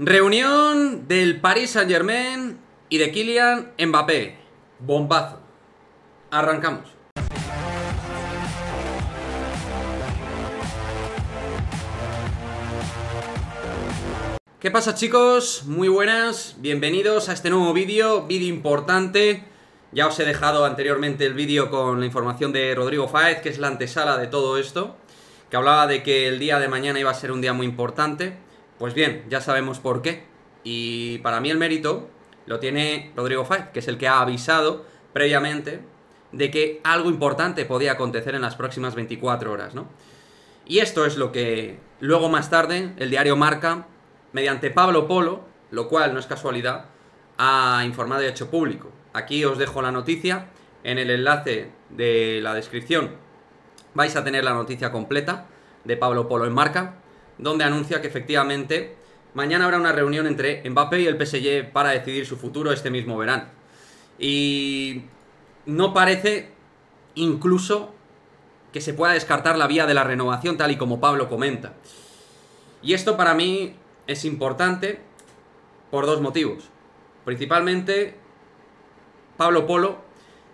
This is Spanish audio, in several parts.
Reunión del Paris Saint-Germain y de Kylian Mbappé. Bombazo. Arrancamos. ¿Qué pasa, chicos? Muy buenas, bienvenidos a este nuevo vídeo importante. Ya os he dejado anteriormente el vídeo con la información de Rodrigo Fáez, que es la antesala de todo esto, que hablaba de que el día de mañana iba a ser un día muy importante. Pues bien, ya sabemos por qué. Y para mí el mérito lo tiene Rodrigo Fáez, que es el que ha avisado previamente de que algo importante podía acontecer en las próximas 24 horas, ¿no? Y esto es lo que luego más tarde el diario Marca, mediante Pablo Polo, lo cual no es casualidad, ha informado y hecho público. Aquí os dejo la noticia, en el enlace de la descripción vais a tener la noticia completa de Pablo Polo en Marca, donde anuncia que efectivamente mañana habrá una reunión entre Mbappé y el PSG para decidir su futuro este mismo verano. Y no parece incluso que se pueda descartar la vía de la renovación, tal y como Pablo comenta. Y esto para mí es importante por dos motivos. Principalmente, Pablo Polo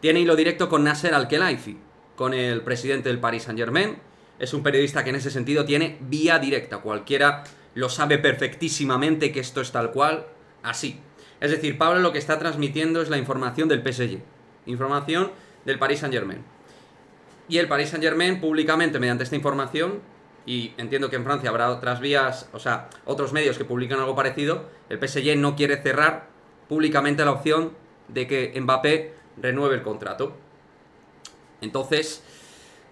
tiene hilo directo con Nasser Al-Khelaifi, con el presidente del Paris Saint-Germain. Es un periodista que en ese sentido tiene vía directa. Cualquiera lo sabe perfectísimamente que esto es tal cual, así. Es decir, Pablo lo que está transmitiendo es la información del PSG, información del Paris Saint-Germain. Y el Paris Saint-Germain públicamente, mediante esta información, y entiendo que en Francia habrá otras vías, o sea, otros medios que publican algo parecido, el PSG no quiere cerrar públicamente la opción de que Mbappé renueve el contrato. Entonces,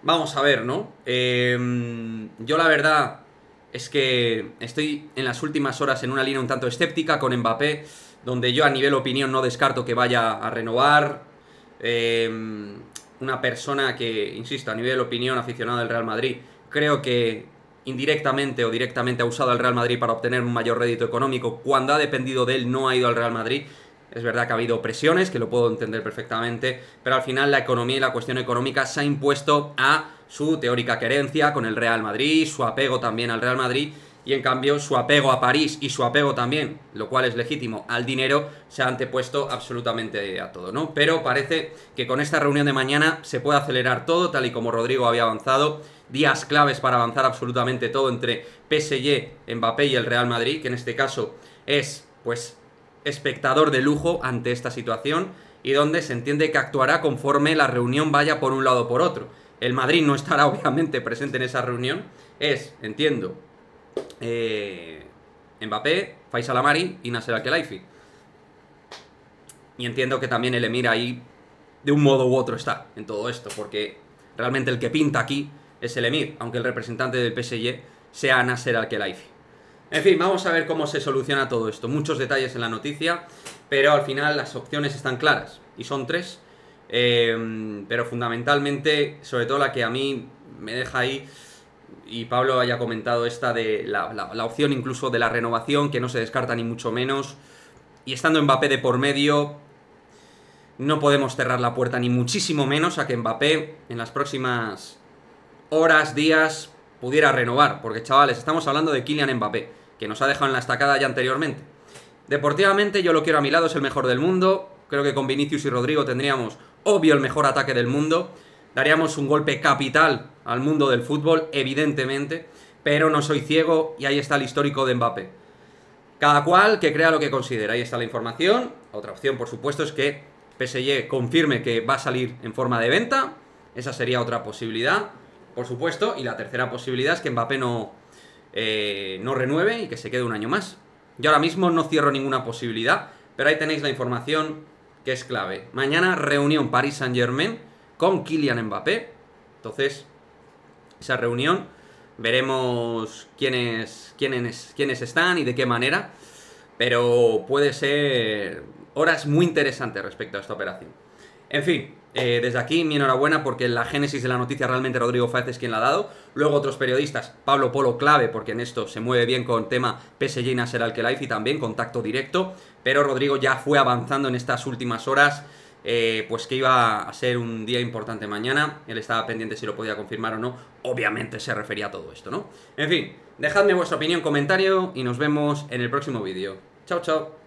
vamos a ver, ¿no? Yo la verdad es que estoy en las últimas horas en una línea un tanto escéptica con Mbappé, donde yo a nivel opinión no descarto que vaya a renovar. Una persona que, insisto, a nivel opinión aficionado del Real Madrid, creo que indirectamente o directamente ha usado al Real Madrid para obtener un mayor rédito económico. Cuando ha dependido de él no ha ido al Real Madrid. Es verdad que ha habido presiones, que lo puedo entender perfectamente, pero al final la economía y la cuestión económica se ha impuesto a su teórica querencia con el Real Madrid, su apego también al Real Madrid, y en cambio su apego a París y su apego también, lo cual es legítimo, al dinero, se ha antepuesto absolutamente a todo, ¿no? Pero parece que con esta reunión de mañana se puede acelerar todo, tal y como Rodrigo había avanzado, días claves para avanzar absolutamente todo entre PSG, Mbappé y el Real Madrid, que en este caso es, pues, espectador de lujo ante esta situación, y donde se entiende que actuará conforme la reunión vaya por un lado o por otro. El Madrid no estará obviamente presente en esa reunión, entiendo, Mbappé, Faisal Amari y Nasser Al-Khelaifi. Y entiendo que también el Emir ahí, de un modo u otro, está en todo esto, porque realmente el que pinta aquí es el Emir, aunque el representante del PSG sea Nasser Al-Khelaifi. En fin, vamos a ver cómo se soluciona todo esto. Muchos detalles en la noticia, pero al final las opciones están claras, y son tres. Pero fundamentalmente, sobre todo la que a mí me deja ahí, y Pablo haya comentado esta de la opción incluso de la renovación, que no se descarta ni mucho menos, y estando Mbappé de por medio, no podemos cerrar la puerta ni muchísimo menos a que Mbappé en las próximas horas, días, pudiera renovar, porque chavales, estamos hablando de Kylian Mbappé, que nos ha dejado en la estacada ya anteriormente. Deportivamente yo lo quiero a mi lado, es el mejor del mundo, creo que con Vinicius y Rodrigo tendríamos, obvio, el mejor ataque del mundo, daríamos un golpe capital al mundo del fútbol, evidentemente, pero no soy ciego y ahí está el histórico de Mbappé. Cada cual que crea lo que considera, ahí está la información. Otra opción, por supuesto, es que PSG confirme que va a salir en forma de venta, esa sería otra posibilidad, por supuesto, y la tercera posibilidad es que Mbappé no renueve y que se quede un año más. Yo ahora mismo no cierro ninguna posibilidad, pero ahí tenéis la información que es clave. Mañana reunión Paris Saint-Germain con Kylian Mbappé. Entonces, esa reunión veremos quiénes están y de qué manera, pero puede ser horas muy interesantes respecto a esta operación. En fin, desde aquí mi enhorabuena, porque la génesis de la noticia realmente Rodrigo Fáez es quien la ha dado. Luego otros periodistas, Pablo Polo clave, porque en esto se mueve bien con tema PSG y Nasser Al-Khelaifi también, contacto directo. Pero Rodrigo ya fue avanzando en estas últimas horas pues que iba a ser un día importante mañana. Él estaba pendiente si lo podía confirmar o no. Obviamente se refería a todo esto, ¿no? En fin, dejadme vuestra opinión, comentario y nos vemos en el próximo vídeo. Chao, chao.